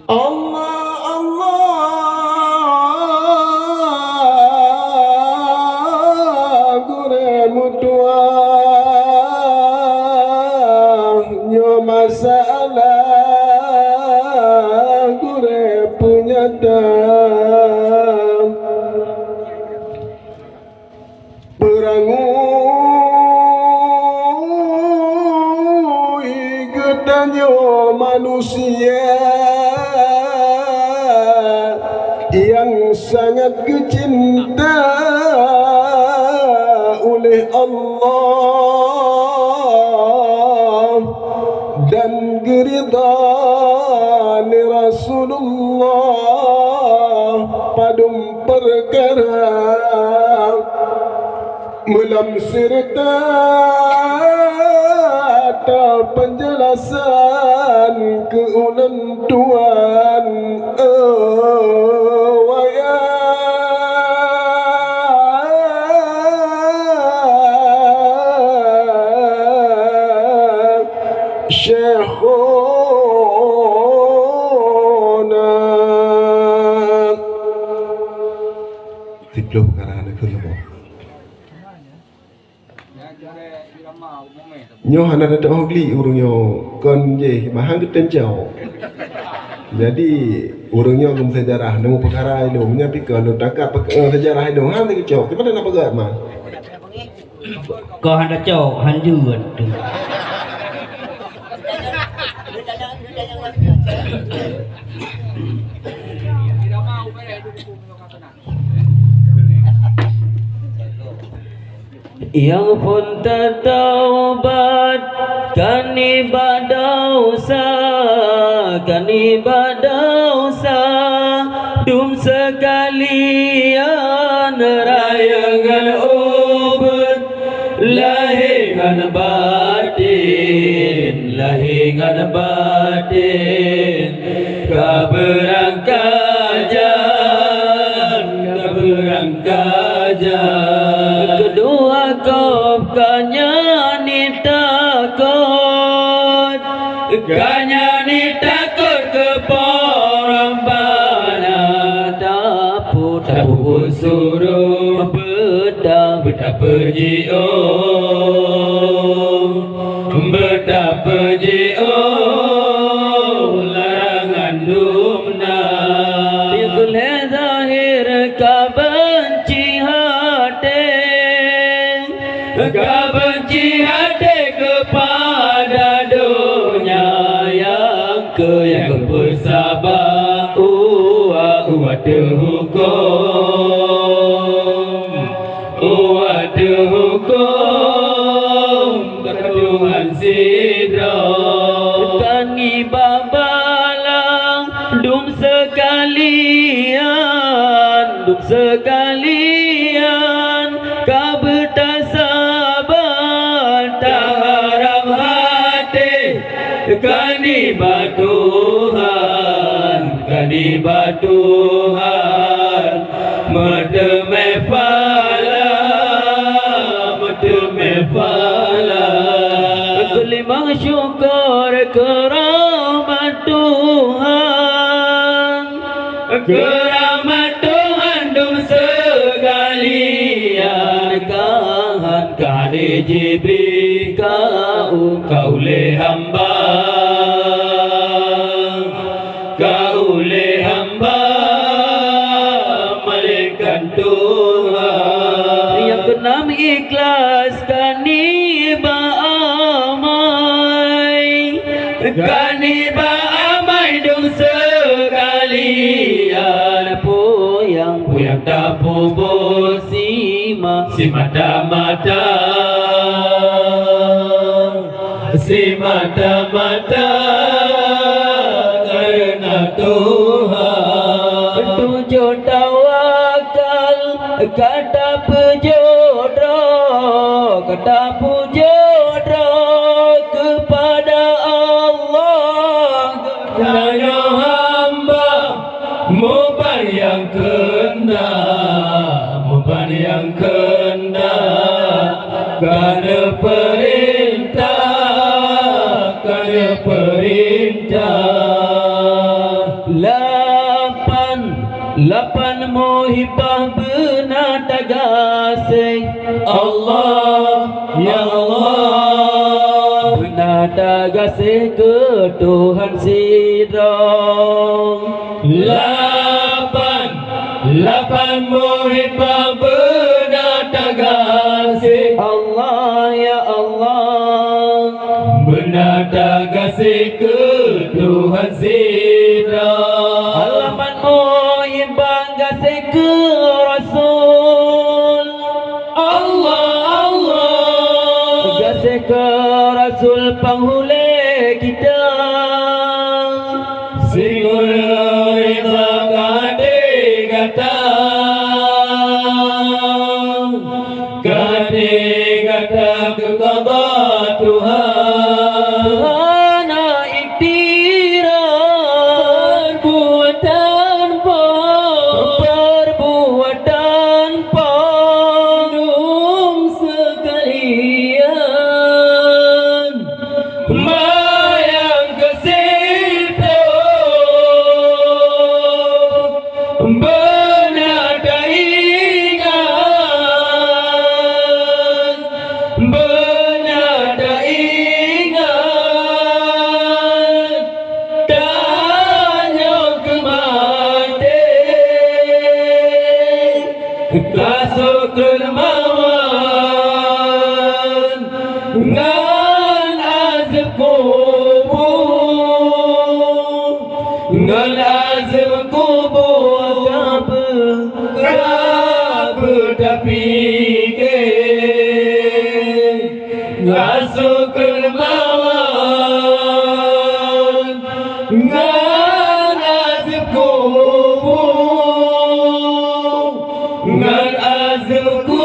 Allah Allah gure mutua nyo masalah gure penyata berangui gedanyo manusia yang sangat kecinta oleh Allah dan gerida ni Rasulullah padum perkara melam serta ada penjelasan keunan Tuhan waya Syekhona Tiplo perkara ada kelemo nyo hana ada hogli urung nyo kon je mahang keten jauh jadi urung nyo gum sejarah nemu perkara itu nya pikir takap sejarah itu han lagi jauh kita nak pegat mah ko handa jauh hanjur yang pun tertaubat kan ibadah dum sekalian rayangan ubud lahingan batin keberangkajan kedua kopkanya ni takut keporambana tapu suruh betapa perji'o larangan dumna pikul zahir kabenci hati kepada dunia yang bersabar hukum Tuhan sidra kani babalang dum sekalian kabeta sabar taharam hati kani batuhan medeme pala kelima syukur keramat Tuhan dum sekalian kahan kali Jibril kau le hamba malaikat Tuhan yang keenam ikhlas kaniba amai dong sekalian puyang tak bobo si mata karena Tuhan tujuh tawakal kata pujudra kepada Allah hanya hamba muban yang kena karena perintah Lapan muhibah benar tagasih Allah ya Allah benar tagasih ke Tuhan sirong Lapan muhibah benar tagasih Allah ya Allah benar tagasih ke Tuhan sirong Alaman muhibah gasih ke Rasul Allah gasih ke Rasul penghule kita Singul Reza kade gata ke qada Tuhan iktirar perbuatan penum sekalian mayang kesitu benar ingat tanya kemati kasut dermawan ngan azab kubur apa tapi ke masuk dermawan ngan azab kubur ngan azab kubur